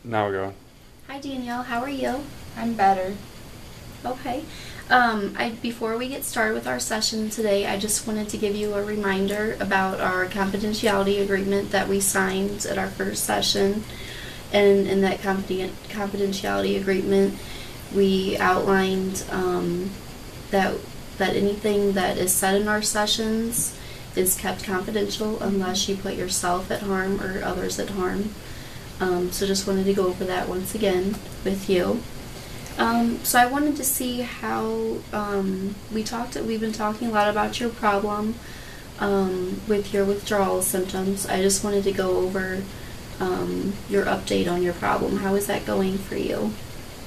Now we're going. Hi Danielle, how are you? I'm better. Okay. Before we get started with our session today, I just wanted to give you a reminder about our confidentiality agreement that we signed at our first session. And in that confidentiality agreement, we outlined that anything that is said in our sessions is kept confidential unless you put yourself at harm or others at harm. So just wanted to go over that once again with you. So I wanted to see how we've been talking a lot about your problem with your withdrawal symptoms. I just wanted to go over your update on your problem. How is that going for you?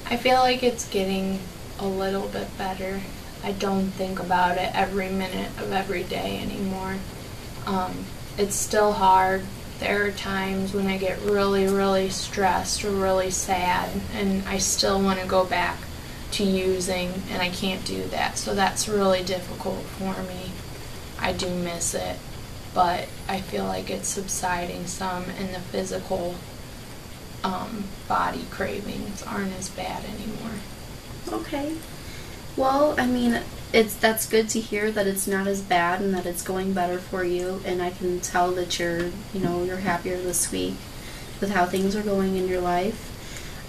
I feel like it's getting a little bit better. I don't think about it every minute of every day anymore. It's still hard. There are times when I get really, really stressed or really sad, and I still want to go back to using, and I can't do that. So that's really difficult for me. I do miss it, but I feel like it's subsiding some, and the physical body cravings aren't as bad anymore. Okay. Well, I mean, that's good to hear that it's not as bad and that it's going better for you. And I can tell that you're happier this week with how things are going in your life.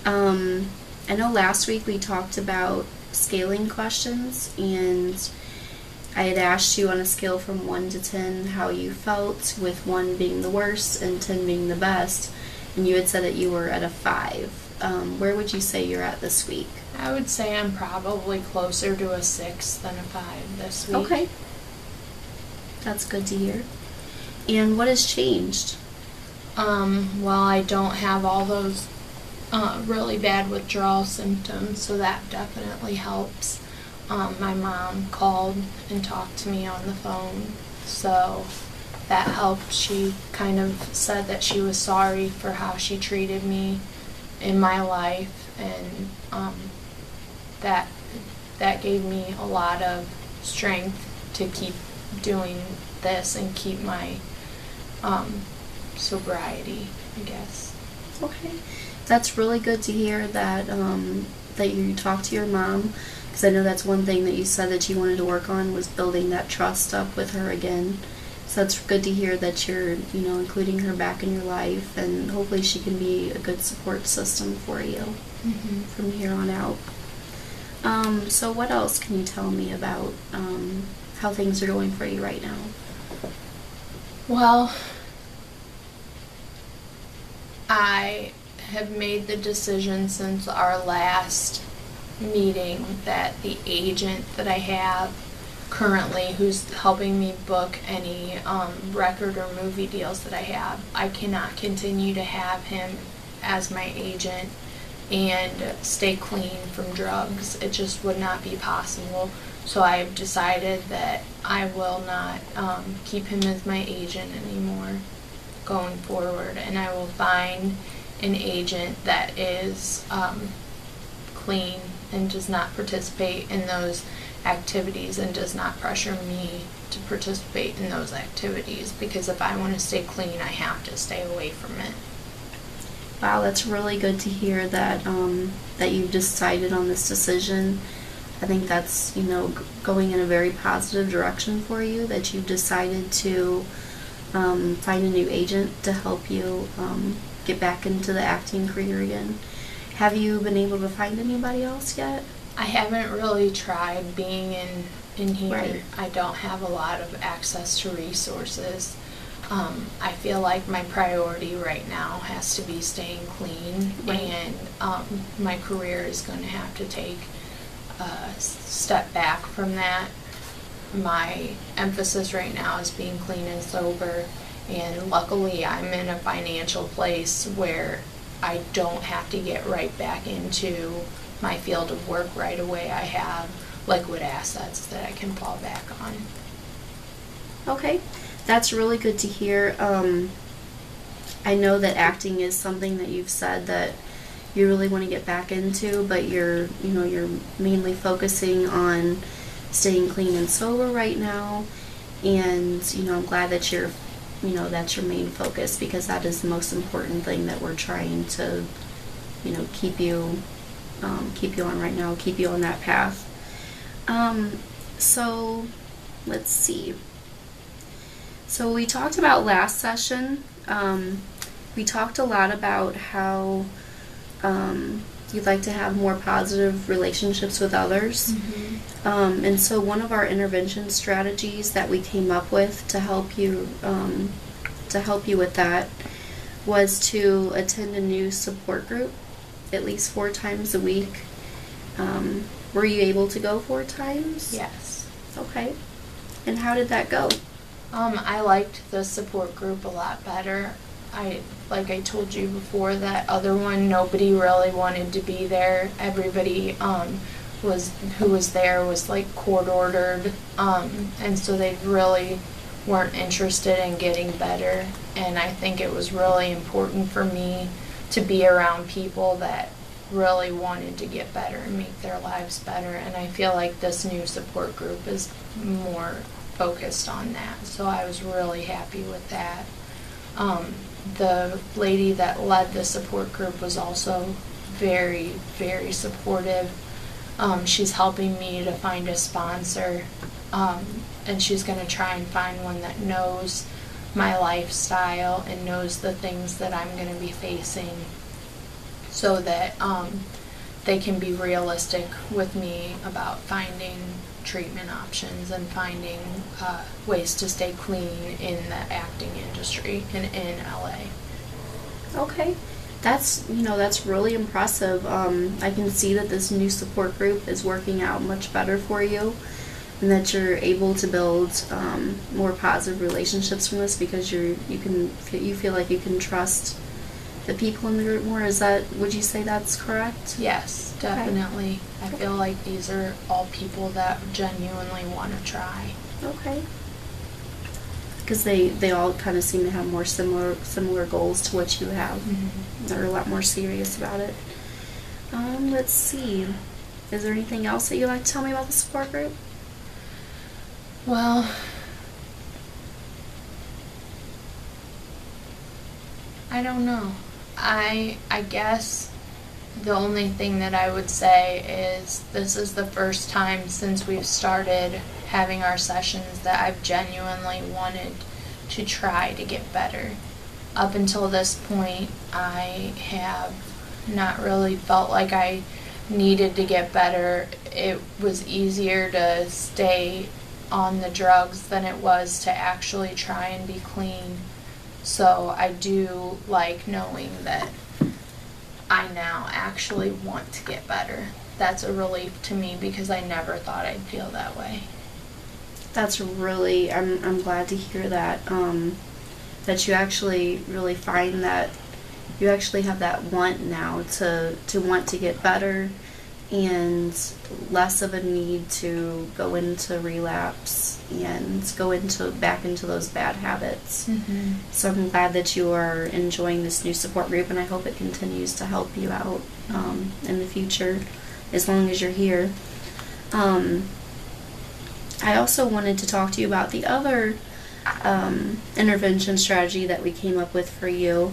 I know last week we talked about scaling questions, and I had asked you on a scale from 1 to 10 how you felt, with 1 being the worst and 10 being the best. And you had said that you were at a 5. Where would you say you're at this week? I would say I'm probably closer to a 6 than a 5 this week. Okay. That's good to hear. And what has changed? Well, I don't have all those really bad withdrawal symptoms, so that definitely helps. My mom called and talked to me on the phone, so that helped. She kind of said that she was sorry for how she treated me in my life, and that gave me a lot of strength to keep doing this and keep my sobriety, I guess. Okay. That's really good to hear that that you talked to your mom, because I know that's one thing that you said that you wanted to work on, was building that trust up with her again. So that's good to hear that you're, including her back in your life, and hopefully she can be a good support system for you from here on out. So what else can you tell me about how things are going for you right now? Well, I have made the decision since our last meeting that the agent that I have currently, who's helping me book any record or movie deals that I cannot continue to have him as my agent and stay clean from drugs. It just would not be possible. So I've decided that I will not keep him as my agent anymore going forward, and I will find an agent that is clean and does not participate in those activities and does not pressure me to participate in those activities, because if I want to stay clean, I have to stay away from it. Wow, that's really good to hear that that you've decided on this decision. I think that's, going in a very positive direction for you, that you've decided to find a new agent to help you get back into the acting career again. Have you been able to find anybody else yet? I haven't really tried being in here. Right. I don't have a lot of access to resources. I feel like my priority right now has to be staying clean, Right. and my career is going to have to take a step back from that. My emphasis right now is being clean and sober, and luckily I'm in a financial place where I don't have to get right back into my field of work right away. I have liquid assets that I can fall back on. Okay, that's really good to hear. I know that acting is something that you've said that you really want to get back into, but you're mainly focusing on staying clean and sober right now. And, I'm glad that that's your main focus, because that is the most important thing that we're trying to keep you on right now, keep you on that path. So let's see. So we talked about last session. We talked a lot about how you'd like to have more positive relationships with others. Mm-hmm. And so one of our intervention strategies that we came up with to help you with that was to attend a new support group at least 4 times a week. Were you able to go 4 times? Yes. Okay. And how did that go? I liked the support group a lot better. Like I told you before, that other one, nobody really wanted to be there. Everybody who was there was like court ordered, and so they really weren't interested in getting better. And I think it was really important for me to be around people that really wanted to get better and make their lives better. And I feel like this new support group is more focused on that. So I was really happy with that. The lady that led the support group was also very, very supportive. She's helping me to find a sponsor, and she's going to try and find one that knows my lifestyle and knows the things that I'm going to be facing, so that they can be realistic with me about finding treatment options and finding ways to stay clean in the acting industry and in LA. Okay. That's really impressive. I can see that this new support group is working out much better for you, and that you're able to build more positive relationships from this because you feel like you can trust the people in the group more. Would you say that's correct? Yes, definitely. Okay. I feel like these are all people that genuinely want to try. Okay. Because they all kind of seem to have more similar goals to what you have. Mm-hmm. They're a lot more serious about it. Let's see. Is there anything else that you'd like to tell me about the support group? Well, I don't know. I guess the only thing that I would say is this is the first time since we've started having our sessions that I've genuinely wanted to try to get better. Up until this point, I have not really felt like I needed to get better. It was easier to stay on the drugs than it was to actually try and be clean. So I do like knowing that I now actually want to get better. That's a relief to me because I never thought I'd feel that way. That's really, I'm glad to hear that, that you actually really find that you actually have that want now to want to get better, and less of a need to go into relapse and go back into those bad habits. Mm-hmm. So I'm glad that you are enjoying this new support group, and I hope it continues to help you out in the future as long as you're here. I also wanted to talk to you about the other intervention strategy that we came up with for you,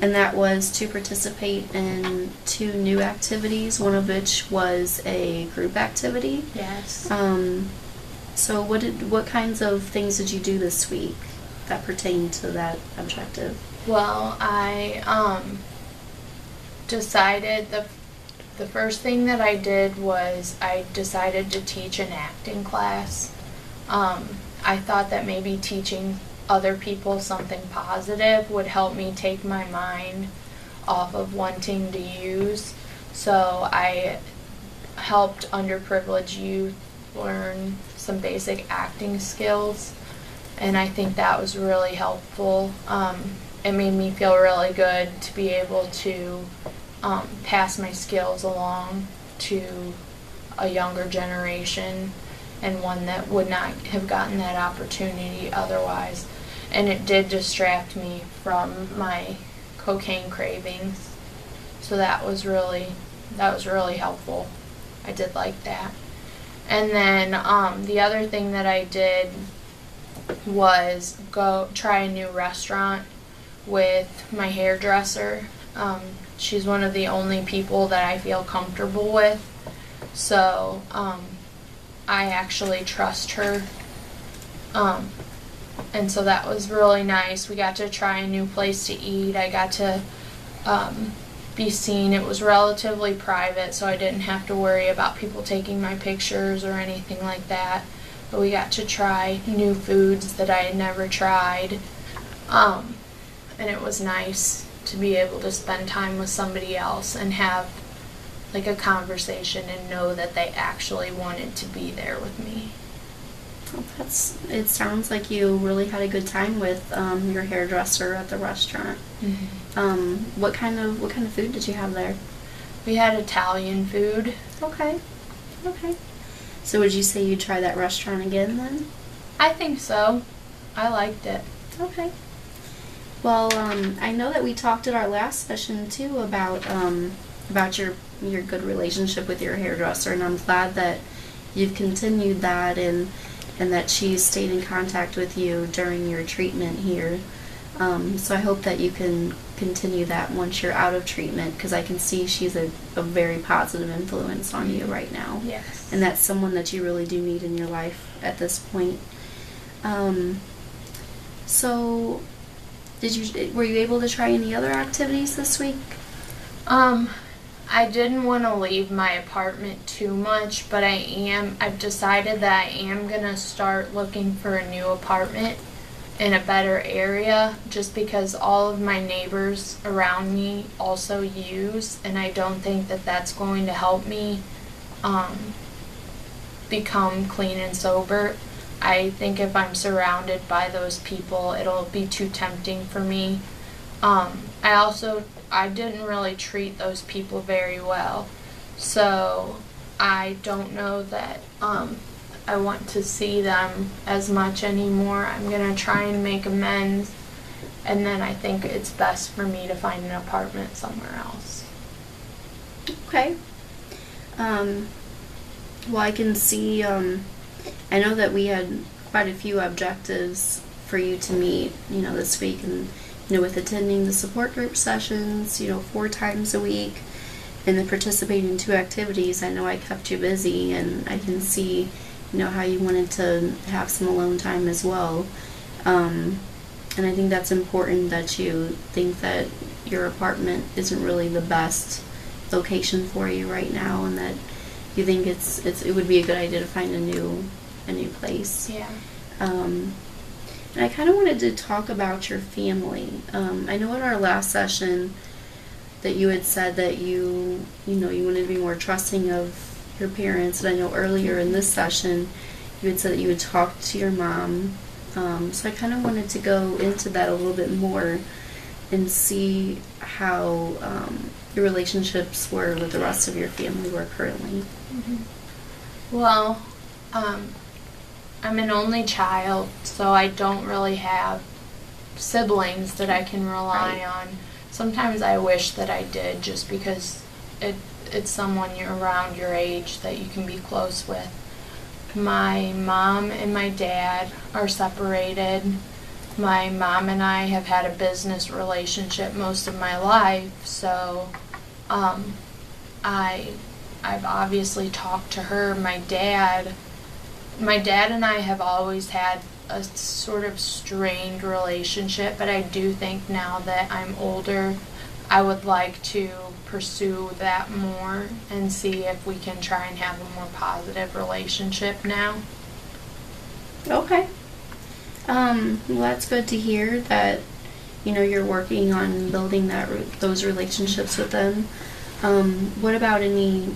and that was to participate in 2 new activities, one of which was a group activity. Yes. So what kinds of things did you do this week that pertain to that objective? Well, I decided the first thing that I did was I decided to teach an acting class. I thought that maybe teaching other people something positive would help me take my mind off of wanting to use. So I helped underprivileged youth learn some basic acting skills, and I think that was really helpful. It made me feel really good to be able to pass my skills along to a younger generation, and one that would not have gotten that opportunity otherwise. And it did distract me from my cocaine cravings, so that was really helpful. I did like that. And then the other thing that I did was go try a new restaurant with my hairdresser. she's one of the only people that I feel comfortable with. So, I actually trust her. And so that was really nice. We got to try a new place to eat. I got to be seen. It was relatively private, so I didn't have to worry about people taking my pictures or anything like that. But we got to try new foods that I had never tried. And it was nice to be able to spend time with somebody else and have like a conversation and know that they actually wanted to be there with me. Well, it sounds like you really had a good time with your hairdresser at the restaurant. Mm-hmm. What kind of food did you have there? We had Italian food. Okay. So would you say you'd try that restaurant again then? I think so. I liked it. Okay. Well, I know that we talked at our last session too about your good relationship with your hairdresser, and I'm glad that you've continued that and that she's stayed in contact with you during your treatment here. So I hope that you can continue that once you're out of treatment, because I can see she's a very positive influence on you right now. Yes. And that's someone that you really do need in your life at this point. So were you able to try any other activities this week? I didn't want to leave my apartment too much, but I've decided that I am going to start looking for a new apartment in a better area, just because all of my neighbors around me also use, and I don't think that that's going to help me become clean and sober. I think if I'm surrounded by those people, it'll be too tempting for me. I didn't really treat those people very well, so I don't know that I want to see them as much anymore. I'm going to try and make amends, and then I think it's best for me to find an apartment somewhere else. Okay. Well, I can see, I know that we had quite a few objectives for you to meet, this week, and, with attending the support group sessions, 4 times a week, and then participating in 2 activities. I know I kept you busy, and I can see, how you wanted to have some alone time as well. And I think that's important that you think that your apartment isn't really the best location for you right now, and that you think it would be a good idea to find a new place. Yeah. And I kind of wanted to talk about your family. I know in our last session that you had said that you wanted to be more trusting of your parents, and I know earlier in this session you had said that you would talk to your mom. So I kind of wanted to go into that a little bit more and see how your relationships were with the rest of your family were currently. Mm-hmm. Well, I'm an only child, so I don't really have siblings that I can rely on. Sometimes I wish that I did, just because it's someone you're around your age that you can be close with. My mom and my dad are separated. My mom and I have had a business relationship most of my life, so I've obviously talked to her. My dad and I have always had a sort of strained relationship, but I do think now that I'm older, I would like to pursue that more and see if we can try and have a more positive relationship now. Okay. Well, that's good to hear that, you're working on building those relationships with them. What about any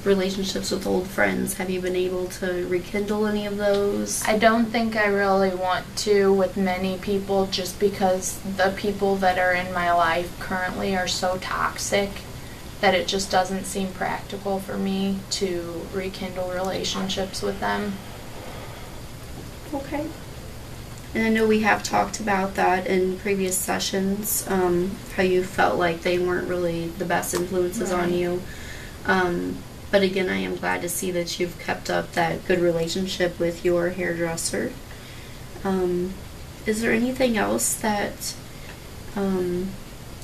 relationships with old friends? Have you been able to rekindle any of those? I don't think I really want to with many people, just because the people that are in my life currently are so toxic that it just doesn't seem practical for me to rekindle relationships with them. Okay. And I know we have talked about that in previous sessions, how you felt like they weren't really the best influences on you. But again, I am glad to see that you've kept up that good relationship with your hairdresser. Is there anything else that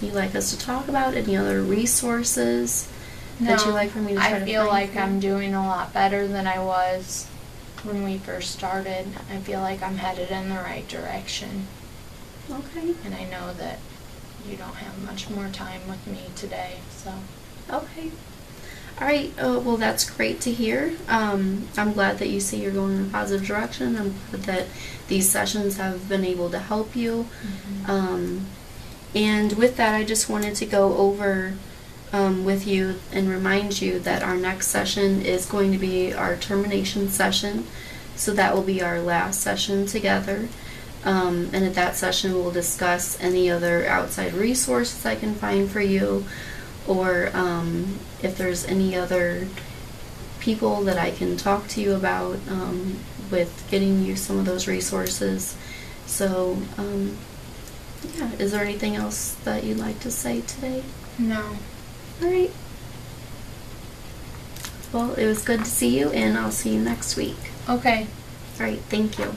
you'd like us to talk about? Any other resources that you'd like for me to try to I find? feel like for you? I'm doing a lot better than I was when we first started. I feel like I'm headed in the right direction. Okay. And I know that you don't have much more time with me today, so. Okay. All right. Well, that's great to hear. I'm glad that you say you're going in a positive direction. I'm glad that these sessions have been able to help you. And with that, I just wanted to go over with you and remind you that our next session is going to be our termination session. So that will be our last session together. And at that session, we'll discuss any other outside resources I can find for you, or if there's any other people that I can talk to you about with getting you some of those resources. So, yeah, is there anything else that you'd like to say today? No. All right. Well, it was good to see you, and I'll see you next week. Okay. All right, thank you.